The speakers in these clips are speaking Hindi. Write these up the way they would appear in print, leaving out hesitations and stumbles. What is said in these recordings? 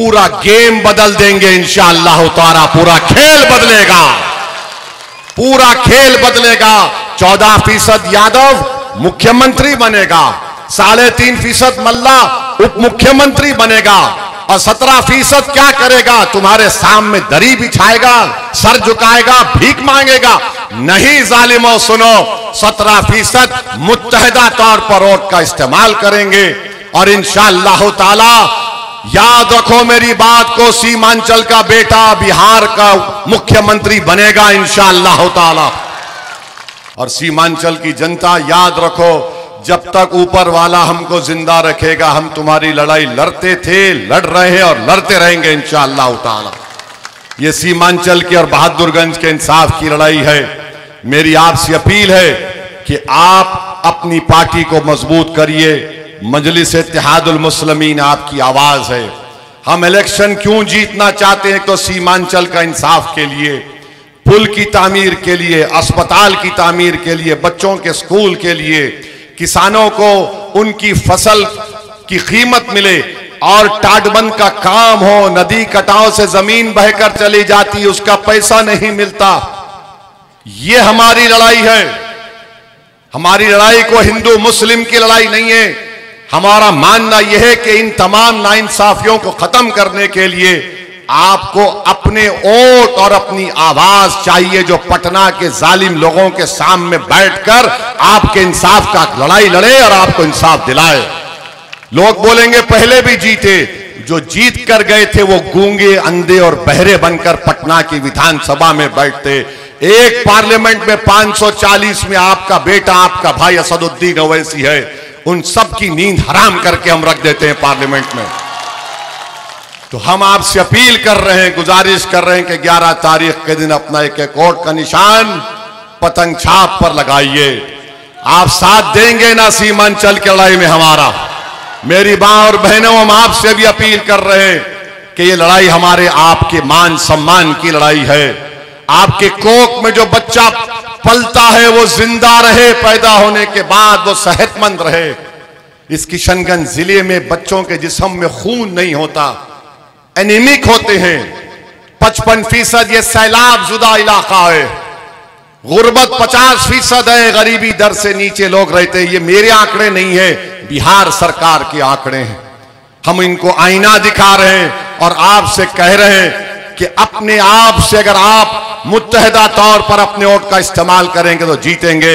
पूरा गेम बदल देंगे इंशाअल्लाह ताला। पूरा खेल बदलेगा, पूरा खेल बदलेगा। 14% यादव मुख्यमंत्री बनेगा, 3.5% मल्ला उप मुख्यमंत्री बनेगा, और 17% क्या करेगा? तुम्हारे सामने दरी बिछाएगा, सर झुकाएगा, भीख मांगेगा। नहीं जालिमों, सुनो, 17% मुत्तहिदा तौर पर वोट का इस्तेमाल करेंगे, और इंशाअल्लाह ताला याद रखो मेरी बात को, सीमांचल का बेटा बिहार का मुख्यमंत्री बनेगा इंशाअल्लाह ताला। और सीमांचल की जनता याद रखो, जब तक ऊपर वाला हमको जिंदा रखेगा, हम तुम्हारी लड़ाई लड़ते थे, लड़ रहे हैं और लड़ते रहेंगे इंशाअल्लाह ताला। ये सीमांचल के और बहादुरगंज के इंसाफ की लड़ाई है। मेरी आपसे अपील है कि आप अपनी पार्टी को मजबूत करिए। मजलिस इत्तेहादुल मुस्लिमीन आपकी आवाज है। हम इलेक्शन क्यों जीतना चाहते हैं? तो सीमांचल का इंसाफ के लिए, पुल की तामीर के लिए, अस्पताल की तामीर के लिए, बच्चों के स्कूल के लिए, किसानों को उनकी फसल की कीमत मिले, और टाटबंद का काम हो, नदी कटाव से जमीन बहकर चली जाती, उसका पैसा नहीं मिलता। ये हमारी लड़ाई है। हमारी लड़ाई को हिंदू मुस्लिम की लड़ाई नहीं है। हमारा मानना यह है कि इन तमाम नाइंसाफियों को खत्म करने के लिए आपको अपने वोट और अपनी आवाज चाहिए, जो पटना के जालिम लोगों के सामने बैठकर आपके इंसाफ का लड़ाई लड़े और आपको इंसाफ दिलाए। लोग बोलेंगे पहले भी जीते, जो जीत कर गए थे वो गूंगे, अंधे और बहरे बनकर पटना की विधानसभा में बैठते। एक पार्लियामेंट में 540 में आपका बेटा, आपका भाई असदुद्दीन ओवैसी है। उन सब की नींद हराम करके हम रख देते हैं पार्लियामेंट में। तो हम आपसे अपील कर रहे हैं, गुजारिश कर रहे हैं कि 11 तारीख के दिन अपना एक वोट का निशान पतंग छाप पर लगाइए। आप साथ देंगे ना सीमांचल की लड़ाई में हमारा? मेरी मां और बहनों, हम आपसे भी अपील कर रहे हैं कि ये लड़ाई हमारे आपके मान सम्मान की लड़ाई है। आपके कोख में जो बच्चा पलता है वो जिंदा रहे, पैदा होने के बाद वो सेहतमंद रहे। इस किशनगंज जिले में बच्चों के जिस्म में खून नहीं होता, एनीमिक होते हैं। 55% ये सैलाब जुदा इलाका है। गुर्बत 50% है, गरीबी दर से नीचे लोग रहते हैं। ये मेरे आंकड़े नहीं है, बिहार सरकार के आंकड़े हैं। हम इनको आईना दिखा रहे हैं और आपसे कह रहे हैं कि अपने आप से अगर आप मुत्तहिदा तौर पर अपने वोट का इस्तेमाल करेंगे तो जीतेंगे।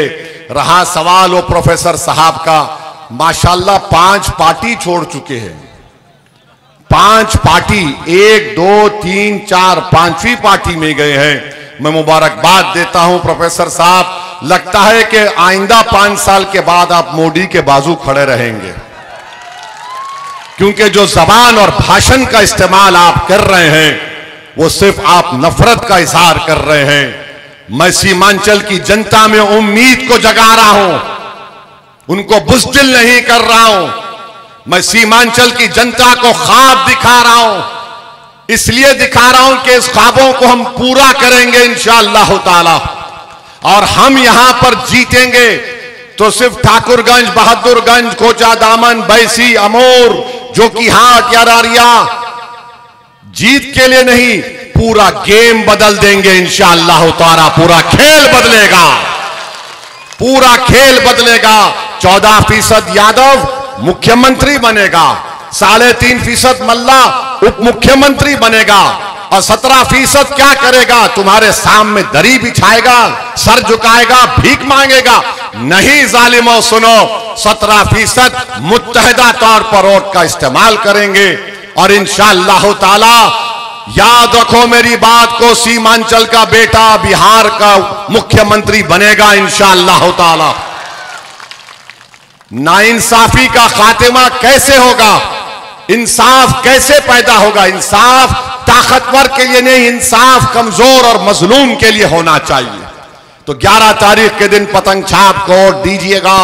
रहा सवाल वो प्रोफेसर साहब का, माशाल्लाह 5 पार्टी छोड़ चुके हैं। 5 पार्टी, 1 2 3 4 5वीं पार्टी में गए हैं। मैं मुबारकबाद देता हूं प्रोफेसर साहब। लगता है कि आइंदा 5 साल के बाद आप मोदी के बाजू खड़े रहेंगे, क्योंकि जो जबान और भाषण का इस्तेमाल आप कर रहे हैं वो सिर्फ आप नफरत का इजहार कर रहे हैं। मैं सीमांचल की जनता में उम्मीद को जगा रहा हूं, उनको बुज़दिल नहीं कर रहा हूं। मैं सीमांचल की जनता को ख्वाब दिखा रहा हूं, इसलिए दिखा रहा हूं कि इस ख्वाबों को हम पूरा करेंगे इंशाअल्लाह ताला। और हम यहां पर जीतेंगे तो सिर्फ ठाकुरगंज, बहादुरगंज, कोचा दामन, बैसी, अमूर, जोकीहाट या रारिया जीत के लिए नहीं, पूरा गेम बदल देंगे इंशाअल्लाह ताला। पूरा खेल बदलेगा, पूरा खेल बदलेगा। 14% यादव मुख्यमंत्री बनेगा, 3.5% मल्ला उप मुख्यमंत्री बनेगा, और 17% क्या करेगा? तुम्हारे सामने दरी बिछाएगा, सर झुकाएगा, भीख मांगेगा। नहीं जालिमों, सुनो, 17% मुत्तहिदा तौर पर वोट का इस्तेमाल करेंगे, और इंशाअल्लाह ताला याद रखो मेरी बात को, सीमांचल का बेटा बिहार का मुख्यमंत्री बनेगा इंशाअल्लाह ताला। नाइंसाफी का खात्मा कैसे होगा? इंसाफ कैसे पैदा होगा? इंसाफ ताकतवर के लिए नहीं, इंसाफ कमजोर और मजलूम के लिए होना चाहिए। तो 11 तारीख के दिन पतंग छाप को वोट दीजिएगा,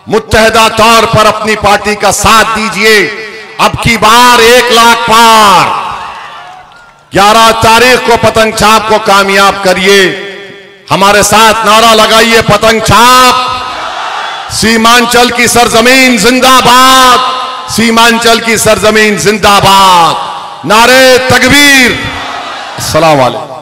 मुत्तहिदा तौर पर अपनी पार्टी का साथ दीजिए। अब की बार 1 लाख पार। 11 तारीख को पतंग छाप को कामयाब करिए। हमारे साथ नारा लगाइए, पतंग छाप, सीमांचल की सरजमीन जिंदाबाद, सीमांचल की सरजमीन जिंदाबाद। नारे तकबीर। अस्सलाम वालेकुम।